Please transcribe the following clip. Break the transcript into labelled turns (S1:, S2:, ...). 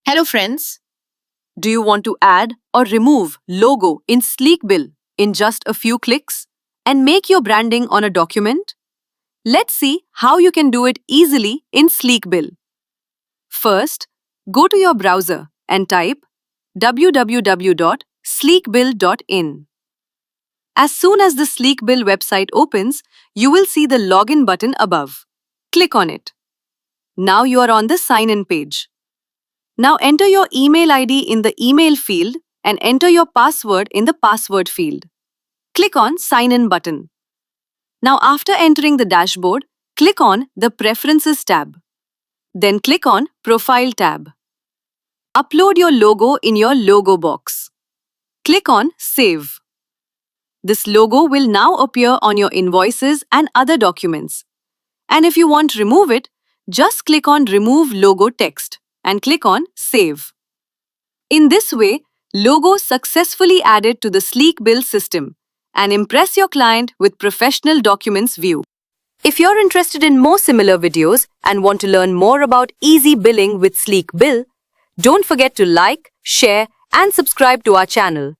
S1: Hello friends. Do you want to add or remove logo in Sleek Bill in just a few clicks and make your branding on a document? Let's see how you can do it easily in Sleek Bill. First, go to your browser and type www.sleekbill.in. As soon as the Sleek Bill website opens, you will see the login button above. Click on it. Now you are on the sign-in page. Now enter your email ID in the email field and enter your password in the password field. Click on Sign In button. Now after entering the dashboard, click on the Preferences tab. Then click on Profile tab. Upload your logo in your logo box. Click on Save. This logo will now appear on your invoices and other documents. And if you want to remove it, just click on Remove Logo Text and click on Save. In this way, logo successfully added to the Sleek Bill system and impress your client with professional documents view. If you're interested in more similar videos and want to learn more about easy billing with Sleek Bill, don't forget to like, share and subscribe to our channel.